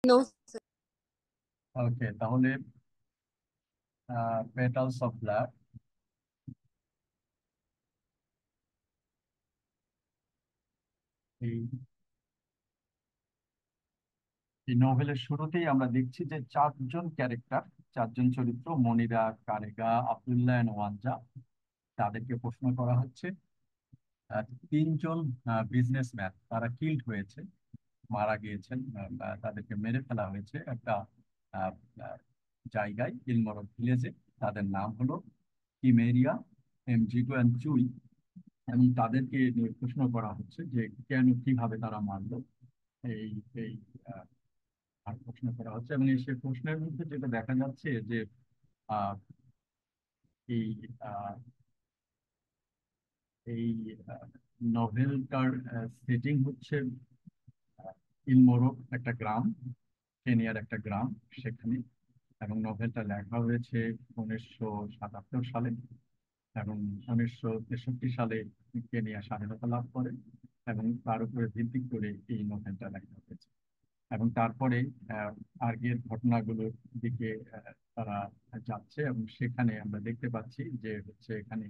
No. ওকে, তাহলে petals of blood, এই এই নোভেলের শুরুতেই আমরা দেখছি যে চারজন ক্যারেক্টার, চারজন চরিত্র, মনিরা, কারেগা, আব্দুল্লাহ এন্ড ওয়ানজা, তাদেরকে প্রশ্ন করা হচ্ছে। তিনজন বিজনেসম্যান তারা কিল্ড হয়েছে, মারা গিয়েছেন, তাদেরকে মেরে ফেলা হয়েছে একটা আহ, আহ, জায়গায়, ইলমরক ভিলেজে। তাদের নাম হলো কিমেরিয়া, এমজিগো অ্যান্ড চুই। এবং তাদেরকে নিয়ে প্রশ্ন করা হচ্ছে যে কেন, কিভাবে তারা মারলো, এই এই আর প্রশ্ন করা হচ্ছে। এবং এই সেই প্রশ্নের মধ্যে যেটা দেখা যাচ্ছে যে আহ, এই আহ, এই নভেলটার সেটিং হচ্ছে ইলমোরক, একটা গ্রাম, কেনিয়ার একটা গ্রাম সেখানে। এবং নভেলটা লেখা হয়েছে 1977 সালে। এবং 1963 সালে কেনিয়া স্বাধীনতা লাভ করে, এবং তার উপরে ভিত্তি করে এই নভেলটা লেখা হয়েছে। এবং তারপরে আহ, আগের ঘটনাগুলোর দিকে তারা যাচ্ছে। এবং সেখানে আমরা দেখতে পাচ্ছি যে হচ্ছে এখানে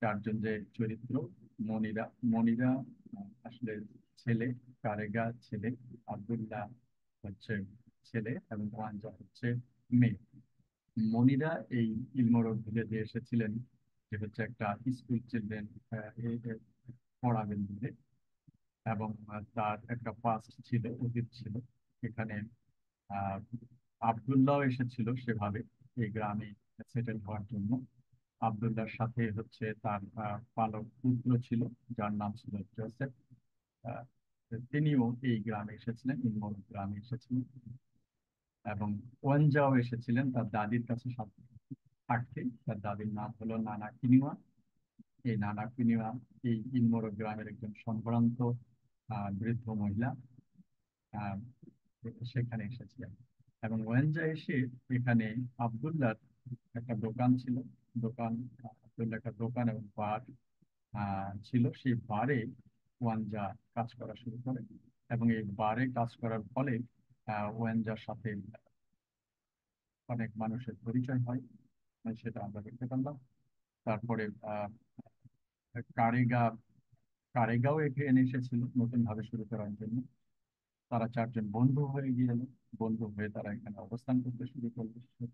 চারজন যে চরিত্র, মনিরা মনিরা আসলে ছেলে, কারেগা ছেলে, আব্দুল্লাহ হচ্ছে ছেলে, এবং ওয়ানজা হচ্ছে মেয়ে। মনিরা এই ইলমোরক ভিলেজে এসেছিলেন যে হচ্ছে একটা স্কুল চিলড্রেন পড়াবেন বলে। এবং তার একটা পাস্ট ছিল, অতীত ছিল এখানে। আহ আবদুল্লাহ এসেছিল সেভাবে এই গ্রামে সেটেল হওয়ার জন্য। আবদুল্লাহর সাথে হচ্ছে তার পালক পুত্র ছিল, যার নাম ছিল জোসেফ। আহ, তিনিও এই গ্রামে এসেছিলেন, ইলমোর গ্রামে এসেছিলেন। এবং ওয়ানজাও এসেছিলেন তার দাদির কাছে থাকতে। তার দাদির নাম হলো নানা কিনিওয়া। এই নানা কিনিওয়া এই ইলমোর গ্রামের একজন সম্ভ্রান্ত বৃদ্ধ মহিলা। আহ, সেখানে এসেছিলেন। এবং ওয়েনজা এসে এখানে আবদুল্লাহর একটা দোকান ছিল, দোকান, আবদুল্লাহ একটা দোকান এবং বার ছিল। সেই বারে ওয়ানজা কাজ করা শুরু করে। এবং এই বারে কাজ করার ফলে ওয়ানজার সাথে অনেক মানুষের পরিচয় হয়, সেটা আমরা দেখতে পেলাম। তারপরে কারেগা কারেগাও এখানে এসেছিল নতুন ভাবে শুরু করার জন্য। তারা চারজন বন্ধু হয়ে গেল, বন্ধু হয়ে তারা এখানে অবস্থান করতে শুরু করলো।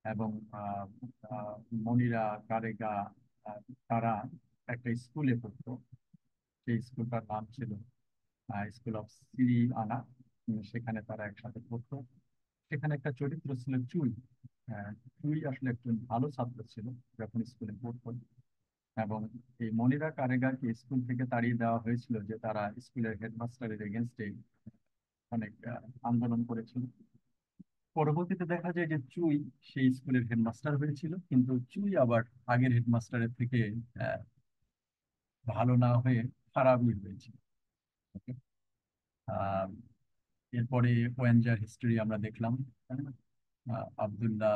এবং আহ, আহ, মনিরা, কারেগা, আহ, তারা একটা স্কুলে পড়তো। সেই স্কুলটার নাম ছিল স্কুল অফ সিরি আনা। সেখানে তারা একসাথে পড়তো। সেখানে একটা চরিত্র ছিল চুই। চুই আসলে একজন ভালো ছাত্র ছিল যখন স্কুলে পড়তো। এবং এই মনিরা কারেগাকে স্কুল থেকে তাড়িয়ে দেওয়া হয়েছিল যে তারা স্কুলের হেডমাস্টারের এগেনস্টে অনেক আন্দোলন করেছিল। পরবর্তীতে দেখা যায় যে চুই সেই স্কুলের হেডমাস্টার হয়েছিল, কিন্তু চুই আবার আগের হেডমাস্টারের থেকে আহ, ভালো না হয়ে খারাপই হয়েছিল। Okay? আহ, এরপরে ওয়েনজার হিস্টোরি আমরা দেখলাম, তাই না? আবদুল্লাহ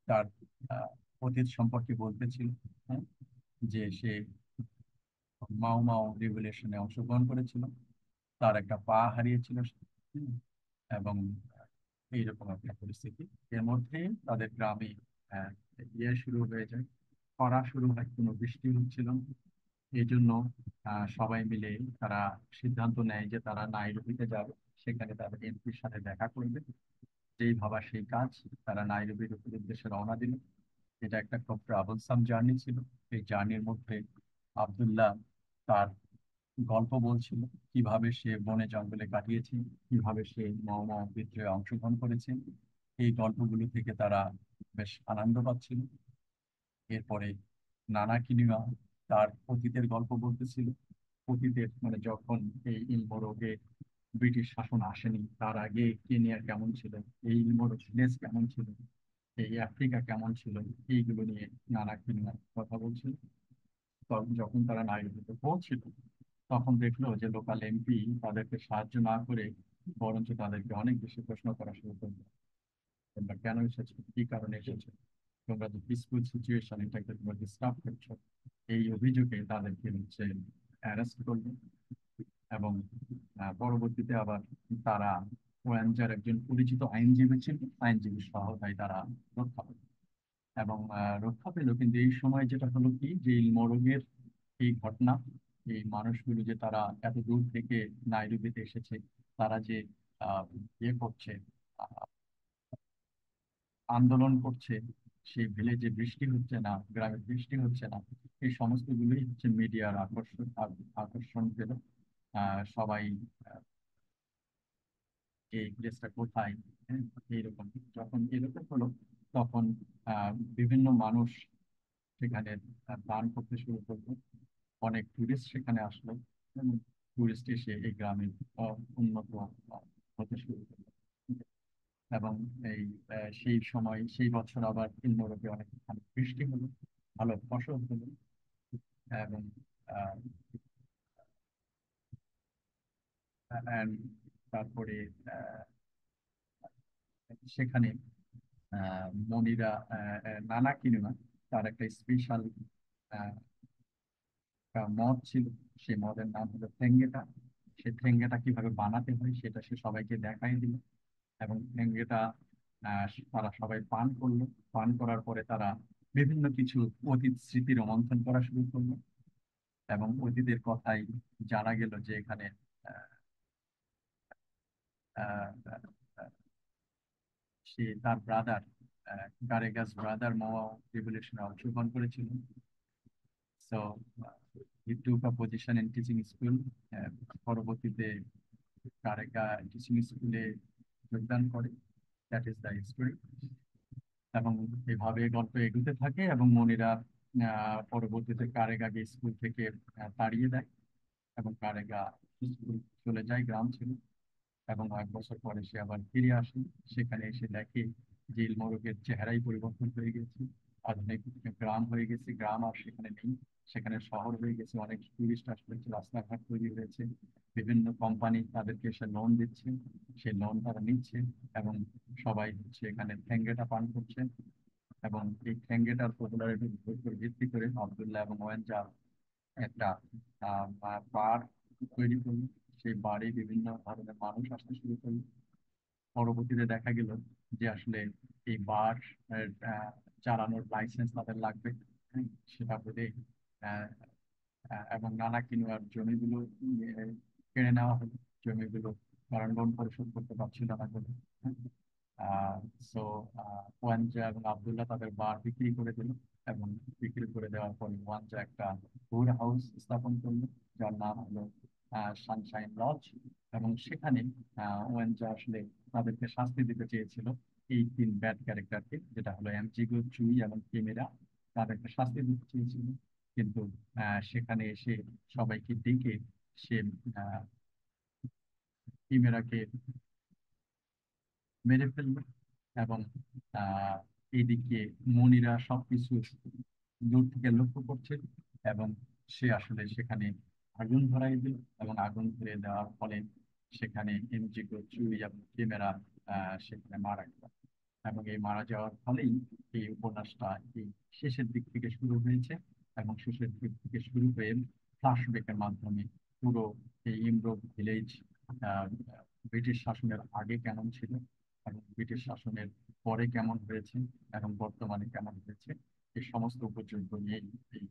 তার অতীত সম্পর্কে বলতেছিল, হ্যাঁ, যে সে মাও মাও রেভলিউশনে অংশগ্রহণ করেছিল, তার একটা পা হারিয়েছিল সে। হুম। এবং এইরকম একটা পরিস্থিতি। এর মধ্যে তাদের গ্রামে আহ, শুরু হয়ে যায়, খরা শুরু হয়, কোনো বৃষ্টি হচ্ছিল না। এই জন্য সবাই মিলে তারা সিদ্ধান্ত নেয় যে তারা নাইরোবিতে যাবে, সেখানে তাদের এমপির সাথে দেখা করবে। যেই ভাবা সেই কাজ, তারা নাইরোবির উদ্দেশ্যে রওনা দিল। এটা একটা খুব ট্রাভেলসাম জার্নি ছিল। এই জার্নির মধ্যে আব্দুল্লাহ তার গল্প বলছিল, কিভাবে সে বনে জঙ্গলে কাটিয়েছে, কিভাবে সে মহা বিদ্রোহে অংশগ্রহণ করেছে। এই গল্পগুলো থেকে তারা বেশ আনন্দ পাচ্ছিল। এরপরে নানা কিনিমা তার অতীতের গল্প বলতেছিল। অতীতের মানে যখন এই ইলমোরগে ব্রিটিশ শাসন আসেনি তার আগে কেনিয়া কেমন ছিল, এই ইলমোরগ ভিলেজ কেমন ছিল, এই আফ্রিকা কেমন ছিল, এইগুলো নিয়ে নানা কিনিমা কথা বলছিল। তখন যখন তারা নাইরোবিতে পৌঁছিল, তখন দেখলো যে লোকাল এমপি তাদেরকে সাহায্য না করে বরঞ্চ তাদেরকে অনেক বেশি প্রশ্ন করা শুরু করলো। তোমরা কেন এসেছো, কি কারণে এসেছো, তোমরা যে পিসফুল সিচুয়েশন এটাকে তোমরা ডিস্টার্ব করছো, এই অভিযোগে তাদেরকে হচ্ছে অ্যারেস্ট করলো। এবং পরবর্তীতে আবার তারা ওয়ানজার একজন পরিচিত আইনজীবী ছিল, আইনজীবীর সহায়তায় তারা রক্ষা পেল। এবং রক্ষা পেল, কিন্তু এই সময় যেটা হলো কি, যে ইলমোরগের এই ঘটনা, এই মানুষগুলো যে তারা এত দূর থেকে নাইরোবিতে এসেছে, তারা যে আহ, ইয়ে করছে, আহ, আন্দোলন করছে, সেই ভিলেজে বৃষ্টি হচ্ছে না, গ্রামে বৃষ্টি হচ্ছে না, এই সমস্ত গুলোই হচ্ছে মিডিয়ার আকর্ষণ পেল। সবাই এই প্লেসটা কোথায়, হ্যাঁ, এইরকম। যখন এরকম হলো, তখন বিভিন্ন মানুষ সেখানে দান করতে শুরু করলো। অনেক টুরিস্ট সেখানে আসলো, এবং টুরিস্ট এসে এই গ্রামে উন্নত হতে শুরু করলো। এবং এই সেই সময়, সেই বছর আবার ইন্দোরে অনেক ভালো বৃষ্টি হলো, ভালো ফসল হলো। এবং আহ, and তারপরে আহ, সেখানে মনিরা, নানা কিনুনা, তার একটা স্পেশাল মদ ছিল। সেই মদের নাম হলো ঠেঙ্গেটা। সেই ঠেঙ্গেটা কিভাবে বানাতে হয় সেটা সে সবাইকে দেখাই দিল। এবং ঠেঙ্গেটা তারা সবাই পান করলো। পান করার পরে তারা বিভিন্ন কিছু অতীত স্মৃতি রোমন্থন করা শুরু করলো। এবং অতীতের কথাই জানা গেল যে এখানে আহ, আহ, আহ, সে তার ব্রাদার, গারেগাস ব্রাদার মাওয়া রিভলিউশনে অংশগ্রহণ করেছিল। So he took a position in teaching school. পরবর্তীতে কারেগা টিচিং স্কুলে যোগদান করে। That is the story. এবং এভাবে গল্প এগোতে থাকে, এবং মনিরা পরবর্তীতে কারেগাকে স্কুল থেকে তাড়িয়ে দেয়, এবং কারেগা স্কুল চলে যায়, গ্রাম ছিল। এবং 1 বছর পরে সে আবার ফিরে আসে। সেখানে এসে দেখে যে ইলমোরকের চেহারাই পরিবর্তন হয়ে গেছে, আধুনিক গ্রাম হয়ে গেছে, গ্রাম আর সেখানে নেই, সেখানে শহর হয়ে গেছে। অনেক টুরিস্ট আসছে, রাস্তাঘাট তৈরি হয়েছে, বিভিন্ন কোম্পানি তাদেরকে এসে লোন দিচ্ছে, সেই লোন তারা নিচ্ছে। এবং সবাই হচ্ছে এখানে ঠেঙ্গেটা পান করছে। এবং এই ঠেঙ্গেটার পপুলারিটির উপর ভিত্তি করে আবদুল্লাহ এবং ওয়ানজা একটা বার তৈরি করলো। সেই বারে বিভিন্ন ধরনের মানুষ আসতে শুরু করলো। পরবর্তীতে দেখা গেল যে আসলে এই বার চালানোর লাইসেন্স তাদের লাগবে। হ্যাঁ, সেটা বলে আহ, এবং নানা কিনুয়ার জমিগুলো কেড়ে নেওয়া হলো। জমিগুলো কারণ লোন পরিশোধ করতে পারছিল না বলে। সো ওয়ানজা এবং আবদুল্লাহ তাদের বার বিক্রি করে দিল। এবং বিক্রি করে দেওয়ার পরে ওয়ানজা একটা ট্যুর হাউস স্থাপন করলো, যার নাম হলো সানশাইন লজ। এবং সেখানে ওয়ানজা আসলে তাদেরকে শাস্তি দিতে চেয়েছিল, এই তিন ব্যাড ক্যারেক্টারকে, যেটা হলো এমজিগো, চুই এবং কিমেরা। তাদেরকে শাস্তি দিতে চেয়েছিল, কিন্তু সেখানে এসে সবাইকে ডেকে সে আহ, কিমেরাকে মেরে ফেললো। এবং আহ এইদিকে মনিরা সবকিছু দূর থেকে লক্ষ্য করছে। এবং সে আসলে সেখানে আগুন ধরাই দিল, এবং আগুন ধরিয়ে দেওয়ার ফলে সেখানে এমজিগো, চুই এবং ক্যামেরা সেখানে মারা গেল। এবং এই মারা যাওয়ার ফলেই এই উপন্যাসটা এই শেষের দিক থেকে শুরু হয়েছে। এবং শেষের দিক থেকে শুরু হয়ে ফ্ল্যাশব্যাকের মাধ্যমে পুরো এই ইমরো ভিলেজ ব্রিটিশ শাসনের আগে কেমন ছিল, এবং ব্রিটিশ শাসনের পরে কেমন হয়েছে, এবং বর্তমানে কেমন হয়েছে, এই সমস্ত উপযোগ্য নিয়ে এই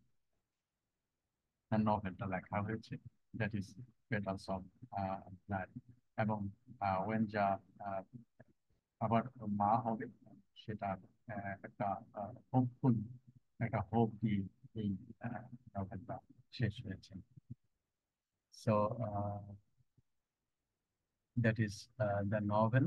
নভেলটা লেখা হয়েছে। That is petals of blood. এবং ওয়েনজা আবার মা হবে, সেটা একটা হোপফুল, একটা হোপ দিয়ে এই নভেলটা শেষ হয়েছে। So that is the novel.